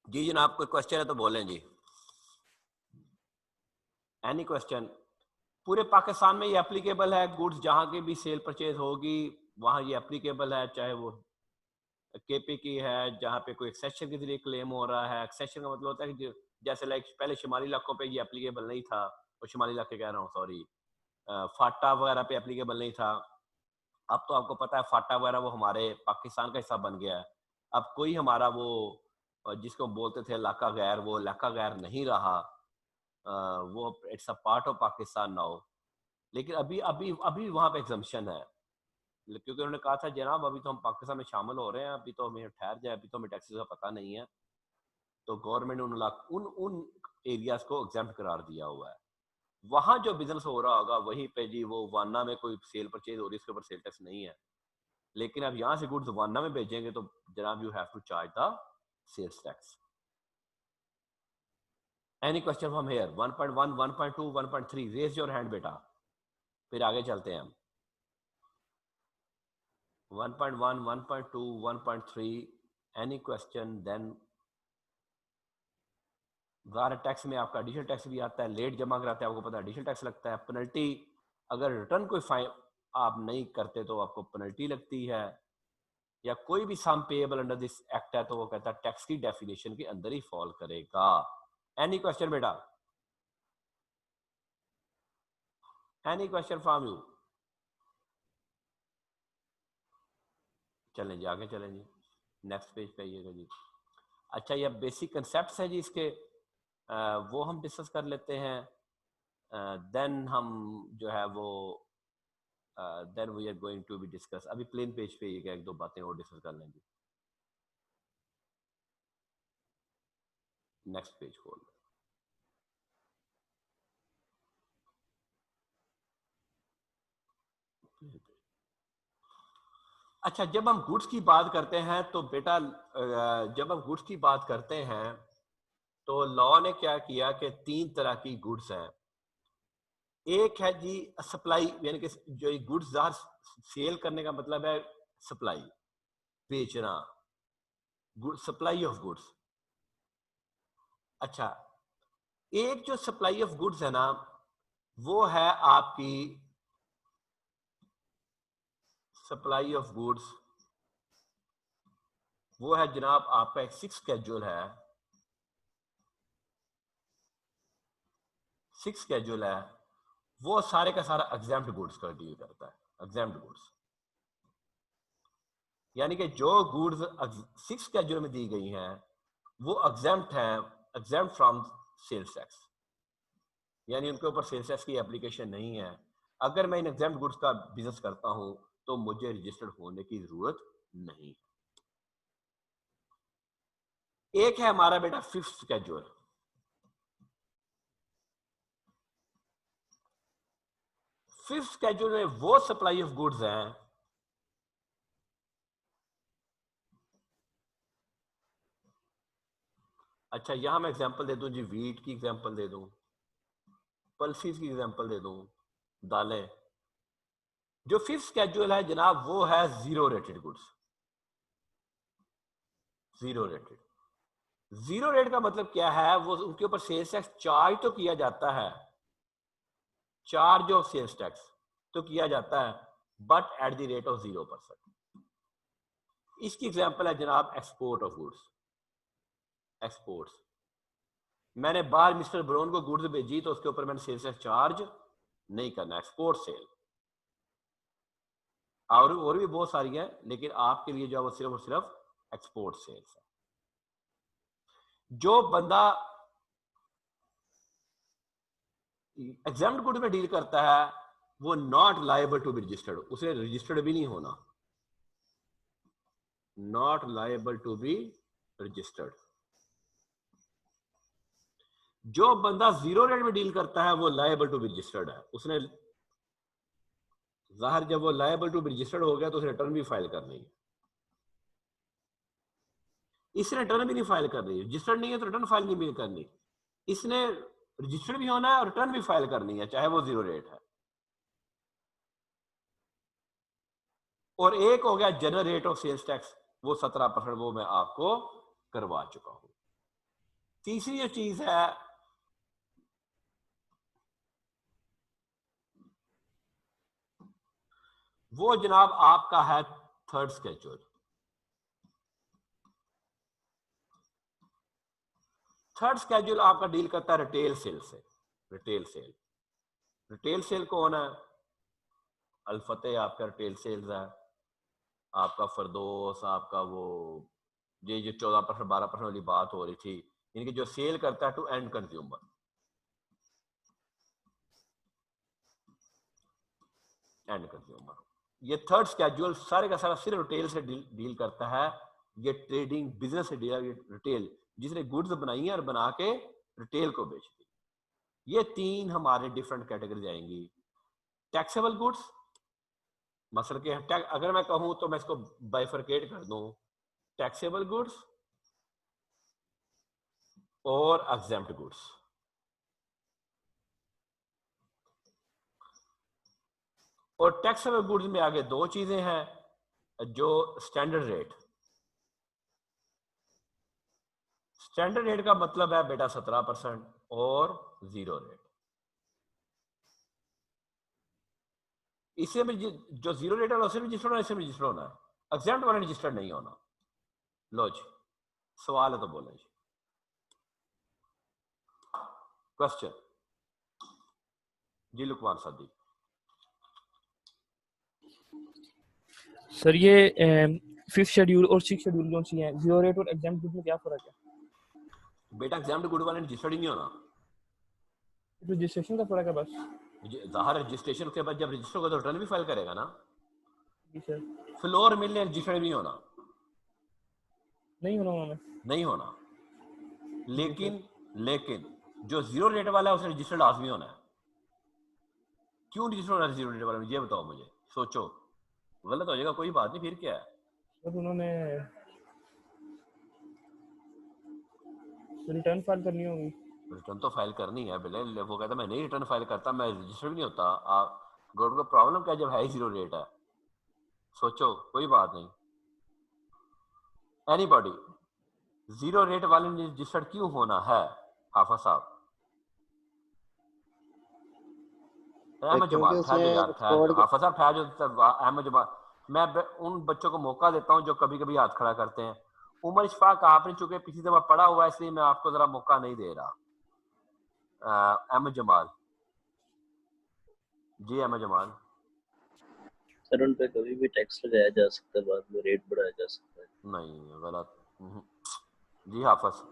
A: जी जनाब, कोई क्वेश्चन है तो बोलें जी। Any question? पूरे पाकिस्तान में ये एप्लीकेबल है, गुड्स जहां की भी सेल परचेज होगी वहां ये एप्लीकेबल है, चाहे वो केपी की है, जहाँ पे कोई एक्सेशन के जरिए क्लेम हो रहा है। एक्सेशन का मतलब होता है कि जैसे लाइक पहले शुमाली इलाकों पे ये एप्लीकेबल नहीं था, और शुमाली इलाके कह रहा हूँ सॉरी, फाटा वगैरह पे एप्लीकेबल नहीं था। अब तो आपको पता है फाटा वगैरह वो हमारे पाकिस्तान का हिस्सा बन गया है। अब कोई हमारा वो जिसको बोलते थे इलाका गैर, वो इलाका गैर नहीं रहा, वो it's a part of Pakistan now. लेकिन अभी अभी अभी वहाँ पे एग्जम्पशन है, क्योंकि उन्होंने कहा था जनाब अभी तो हम पाकिस्तान में शामिल हो रहे हैं, अभी तो हमें ठहर जाए, अभी तो हमें टैक्सेस का पता नहीं है। तो गवर्नमेंट ने उन एरियाज को एग्जाम्प्ट करार दिया हुआ है। वहां जो बिजनेस हो रहा होगा वहीं पे जी, वो वाना में कोई सेल परचेज हो रही है, उसके ऊपर सेल टैक्स नहीं है। लेकिन अब यहाँ से गुड्स वाना में भेजेंगे तो जनाब you have to charge the sales tax. Any question from here? 1.1, 1.2, 1.3, raise your hand बेटा, फिर आगे चलते हैं हम। 1.1, 1.2, 1.3, एनी क्वेश्चन? देन ज़ाहिर टैक्स में आपका एडिशनल टैक्स भी आता है, लेट जमा कराते हैं आपको पता है एडिशनल टैक्स लगता है। पेनल्टी, अगर रिटर्न कोई फाइन आप नहीं करते तो आपको पेनल्टी लगती है, या कोई भी सम पेएबल अंडर दिस एक्ट है तो वो कहता है टैक्स की डेफिनेशन के अंदर ही फॉल करेगा। एनी क्वेश्चन बेटा? Any question from you? चलें जी आगे चलें जी, नेक्स्ट पेज पे आइएगा जी। अच्छा ये बेसिक कंसेप्ट्स हैं जी इसके, वो हम डिस्कस कर लेते हैं। देन हम जो है वो then we are going to be discuss, अभी प्लेन पेज पे ये एक दो बातें और डिस्कस कर लेंगे। नेक्स्ट पेज खोल। अच्छा जब हम गुड्स की बात करते हैं तो बेटा जब हम गुड्स की बात करते हैं तो लॉ ने क्या किया कि तीन तरह की गुड्स हैं। एक है जी सप्लाई, यानी कि जो गुड्स सेल करने का मतलब है सप्लाई, बेचना, सप्लाई ऑफ गुड्स। अच्छा एक जो सप्लाई ऑफ गुड्स है ना, वो है आपकी सप्लाई ऑफ गुड्स, वो है जनाब आपका एक 6 स्केड्यूल है, 6 स्केड्यूल है, वो सारे का सारा एग्जाम्प्ट गुड्स का डील करता है। एग्जाम्प्ट गुड्स यानी कि जो गुड्स 6 स्केड्यूल में दी गई हैं वो एग्जाम्प्ट हैं, एग्जाम्प्ट फ्रॉम सेल्स टैक्स, यानी उनके ऊपर सेल्स टैक्स की एप्लीकेशन नहीं है। अगर मैं इन एग्जाम्प्ट गुड्स का बिजनेस करता हूं तो मुझे रजिस्टर्ड होने की जरूरत नहीं। एक है हमारा बेटा 5th स्केड्यूल। 5th स्केड्यूल में वो सप्लाई ऑफ गुड्स हैं अच्छा यहां मैं एग्जांपल दे दूं जी, वीट की एग्जांपल दे दूं, पल्सीज की एग्जांपल दे दूं, दालें। जो 5th स्केड्यूल है जनाब वो है zero rated goods. Zero rated, zero rate का मतलब क्या है? वो उनके ऊपर सेल्स टैक्स चार्ज तो किया जाता है, चार्ज ऑफ सेल्स टैक्स तो किया जाता है, but at the rate of 0%। इसकी एग्जांपल है जनाब एक्सपोर्ट ऑफ गुड्स। एक्सपोर्ट्स, मैंने बाहर मिस्टर ब्राउन को गुड्स भेजी तो उसके ऊपर मैंने सेल्स टैक्स चार्ज नहीं करना, एक्सपोर्ट सेल। और भी बहुत सारी है, लेकिन आपके लिए जो है वो सिर्फ और सिर्फ एक्सपोर्ट सेल्स है। जो बंदा एग्जाम्प्ट गुड में डील करता है वो not liable to be registered, उसे रजिस्टर्ड भी नहीं होना, not liable to be registered. जो बंदा जीरो रेट में डील करता है वो लायबल टू बी रजिस्टर्ड है। उसने जाहिर जब वो लायबल टू बी रजिस्टर्ड हो गया तो उसे रिटर्न भी फाइल करनी है। इसने रिटर्न भी नहीं फाइल करनी है, रजिस्टर्ड नहीं है तो रिटर्न फाइल नहीं भी करनी, इसने रजिस्टर्ड भी होना है और रिटर्न भी फाइल करनी है, चाहे वो जीरो रेट है। और एक हो गया general rate of sales tax, वो 17%, वो मैं आपको करवा चुका हूं। तीसरी जो चीज है वो जनाब आपका है 3rd स्केड्यूल। थर्ड स्केड्यूल आपका डील करता है रिटेल सेल से। रिटेल सेल, रिटेल सेल कौन है? अल-फतेह आपका रिटेल सेल्स है, आपका फरदोस, आपका वो ये जो 14% 12% वाली बात हो रही थी, इनकी जो सेल करता है to end consumer. End consumer, ये थर्ड स्केड्यूल सारे का सारा सिर्फ रिटेल से डील करता है। ये ट्रेडिंग बिजनेस से डील, रिटेल जिसने गुड्स बनाई है और बना के रिटेल को बेच दी। ये तीन हमारे डिफरेंट कैटेगरीज आएंगी। टैक्सेबल गुड्स, मसल के अगर मैं कहूं तो मैं इसको बाइफरकेट कर दूं, टैक्सेबल गुड्स और एग्जेम्प्ट गुड्स। और टैक्सेबल गुड्स में आगे दो चीजें हैं, जो स्टैंडर्ड रेट। स्टैंडर्ड रेट का मतलब है बेटा 17% और जीरो रेट। इससे में जो जीरो रेट है उससे रजिस्टर्ड होना है, इससे रजिस्टर्ड होना है। एग्जेम्प्ट वाला रजिस्टर्ड नहीं होना। लो जी, सवाल है तो बोले जी। क्वेश्चन जी, लुकमान सादी।
F: सर ये फिफ्थ शेड्यूल और सिक्स शेड्यूल जो सी हैं, जीरो रेट और एग्जाम में क्या फर्क है?
A: बेटा एग्जाम्प्ट गुड वाले रजिस्टर्ड ही नहीं होना,
F: रजिस्ट्रेशन का फर्क है बस।
A: जाहिर रजिस्ट्रेशन के बाद जब रजिस्टर होगा तो रिटर्न भी फाइल करेगा ना।
F: जी सर।
A: फ्लोर मिलने रजिस्टर्ड नहीं होना,
F: नहीं होना उन्होंने,
A: नहीं होना। लेकिन जो जीरो रेट वाला है उसने रजिस्टर्ड लाजमी होना है। क्यों रजिस्टर्ड होना है जीरो रेट वाले में, ये बताओ मुझे। सोचो, गलत हो जाएगा कोई बात नहीं, फिर क्या है।
F: तो उन्होंने रिटर्न फाइल करनी होगी।
A: रिटर्न तो फाइल करनी है बिल्कुल। वो कहता मैं नहीं रिटर्न फाइल करता, मैं रजिस्टर भी नहीं होता। गवर्नमेंट को प्रॉब्लम क्या, जब है जीरो रेट है। सोचो, कोई बात नहीं। एनीबॉडी, जीरो रेट वाले ने रजिस्टर्ड क्यों होना है? हाफिज साहब, अहमद जमाल ठहर जाओ यार, ठहर जाओ हाफिज साहब, ठहर जाओ। अहमद जमाल, मैं उन बच्चों को मौका देता हूं जो कभी कभी हाथ खड़ा करते हैं। उमर इशफाक आपने चूंकि पिछली दफा पढ़ा हुआ है, इसलिए मैं आपको जरा मौका नहीं दे रहा। अहमद जमाल जी, अहमद जमाल।
J: सर उन पे कभी भी टैक्स लगाया जा सकता है, बाद में रेट बढ़ाया जा सकता है।
A: नहीं, गलत। जी हाफिज,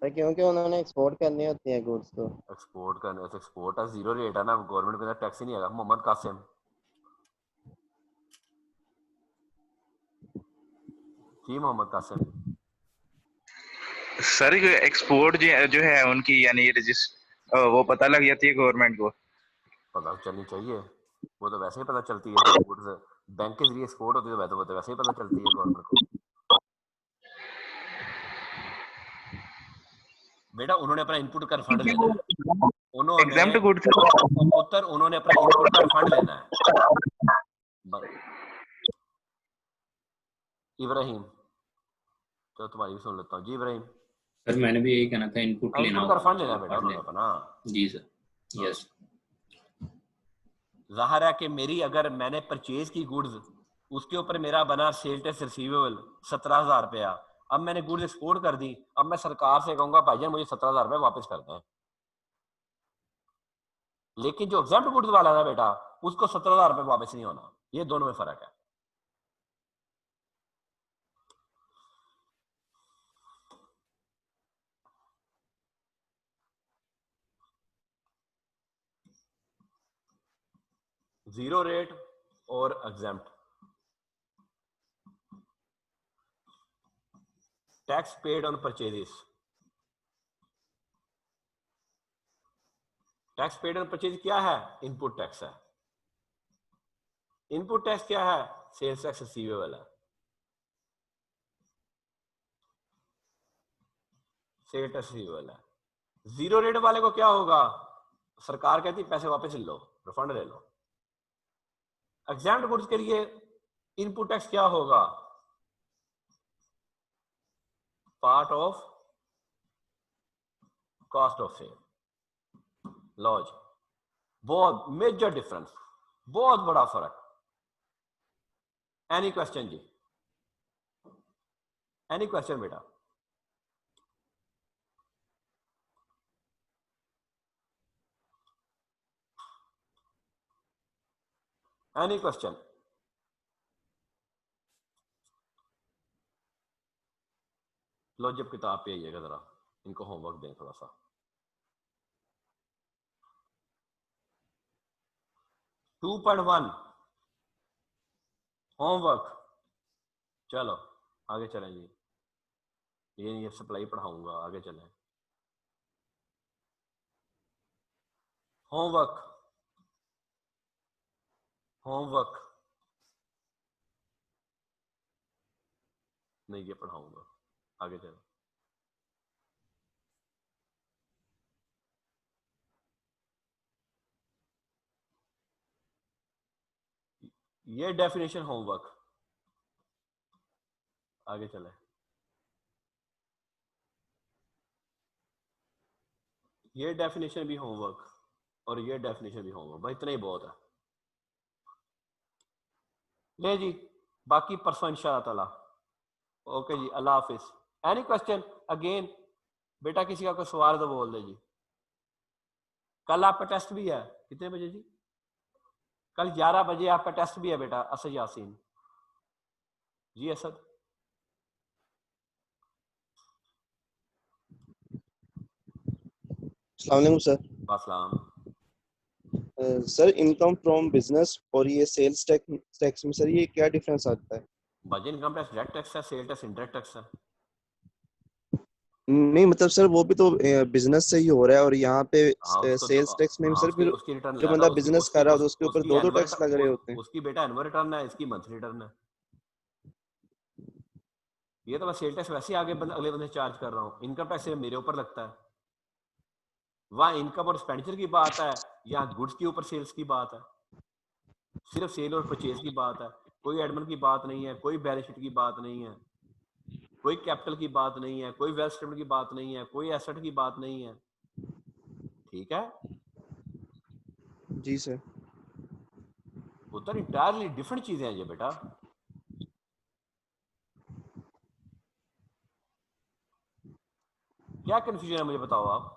C: क्योंकि उन्होंने एक्सपोर्ट करनी होती है गुड्स को।
A: एक्सपोर्ट करने से एक्सपोर्ट है, जीरो रेट है ना, गवर्नमेंट के अंदर टैक्स ही नहीं आएगा। मोहम्मद कासिम जी, मोहम्मद कासिम।
K: सर एक्सपोर्ट जो है उनकी यानी वो पता लग जाती है गवर्नमेंट को।
A: पता चलनी चाहिए, वो तो वैसे ही पता चलती है। बैंक के जरिए एक्सपोर्ट होती है तो वैसे ही पता चलती है गवर्नमेंट को। बेटा उन्होंने अपना इनपुट कर फंड लेना है।
K: एग्जाम्प्ट गुड्स
A: उत्तर, उन्होंने अपना इनपुट कर फंड लेना है। इब्राहिम, तो तुम्हारी भी सुन लेता हूँ जी। इब्राहिम
E: सर मैंने भी यही कहना था, इनपुट लेना
A: इनपुट कर फंड लेना बेटा उन्होंने अपना।
E: जी सर, यस।
A: जाहिर है कि मेरी, अगर मैंने परचेज की गुड्स, उसके ऊपर मेरा बना सेल टैक्स रिसीवेबल 17,000 रुपया। अब मैंने गुड्स एक्सपोर्ट कर दी, अब मैं सरकार से कहूंगा भाईजान मुझे 17,000 रुपये वापस कर दें। लेकिन जो एग्जेम्प्ट गुड्स वाला है बेटा, उसको 17,000 रुपये वापस नहीं होना। ये दोनों में फर्क है। जीरो रेट और exempt. Tax paid on purchases. Tax paid on purchase क्या है? इनपुट टैक्स है। इनपुट टैक्स क्या है? सेल्स टैक्स रिसीवेबल है। सेल टैक्स रिसीवेबल है। जीरो रेट वाले को क्या होगा? सरकार कहती पैसे वापस लो, रिफंड ले लो। एग्जेम्प्ट गुड्स के लिए इनपुट टैक्स क्या होगा? Part of cost of sale. लॉज, बहुत मेजर डिफरेंस, बहुत बड़ा फर्क। एनी क्वेश्चन जी? एनी क्वेश्चन बेटा? Any question? लो जब किताब पे आइएगा जरा, इनको होमवर्क दें थोड़ा सा। Two point one homework. चलो आगे चलें जी, ये सप्लाई पढ़ाऊंगा, आगे चलें। होमवर्क, होमवर्क नहीं, ये पढ़ाऊंगा, आगे चलें। ये डेफिनेशन होमवर्क, आगे चलें। ये डेफिनेशन भी होमवर्क और ये डेफिनेशन भी होमवर्क, भाई इतना ही बहुत है। ले जी, बाकी परसों इंशाअल्लाह ताला। ओके जी, अल्लाह हाफिज। Any question again? बेटा किसी का कोई सवाल तो बोल दे जी। कल आपका टेस्ट भी है, कितने बजे जी? कल 11 बजे आपका टेस्ट भी है बेटा, असद यासीन जी। असद,
L: अस्सलाम वालेकुम सर।
A: अस्सलाम।
L: सर इनकम फ्रॉम बिजनेस और ये सेल्स टैक्स में सर ये क्या डिफरेंस आता है?
A: भाई इनकम टैक्स डायरेक्ट टैक्स है, सेल टैक्स इनडायरेक्ट टैक्स है।
L: नहीं मतलब सर वो भी तो बिजनेस से ही हो रहा है और यहाँ पे
A: हाँ, उसको
L: सेल्स
A: तो
L: टैक्स में भी
A: हाँ,
L: सर
A: उसकी
L: फिर
A: उसकी रिटर्न
L: जो
A: लाएगा,
L: बंदा
A: उसकी
L: बिजनेस
A: उसकी
L: कर रहा है तो
A: उस,
L: उसके ऊपर
A: उसकी
L: दो
A: एनुअल
L: टैक्स लग रहे होते हैं।
A: उसकी बेटा एनुअल रिटर्न है, इसकी मंथली रिटर्न है। ये तो मैं सेल टैक्स वैसे ही आगे अगले बंदे चार्ज कर रहा हूँ, इनकम टैक्स मेरे ऊपर लगता है। वहाँ इनकम और एक्सपेंडिचर की बात है, यहाँ गुड्स के ऊपर सेल्स की बात है, सिर्फ सेल और परचेज की बात है, कोई एडमिन की बात नहीं है, कोई बैलेंस शीट की बात नहीं है, कोई कैपिटल की बात नहीं है, कोई वेल्थ स्टेटमेंट की बात नहीं है, कोई एसेट की बात नहीं है। ठीक है
L: जी सर।
A: उधर इंटायरली डिफरेंट चीजें हैं ये बेटा। क्या कंफ्यूजन है मुझे बताओ आप?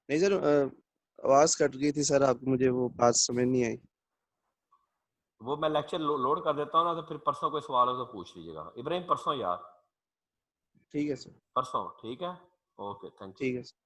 L: नहीं सर आवाज कट गई थी सर आपकी, मुझे वो बात समझ नहीं आई।
A: वो मैं लेक्चर लोड कर देता हूँ ना, तो फिर परसों कोई सवाल हो तो पूछ लीजिएगा। इब्राहिम परसों यार,
L: ठीक है सर।
A: परसों ठीक है। Okay, thank you.
L: ठीक है सर।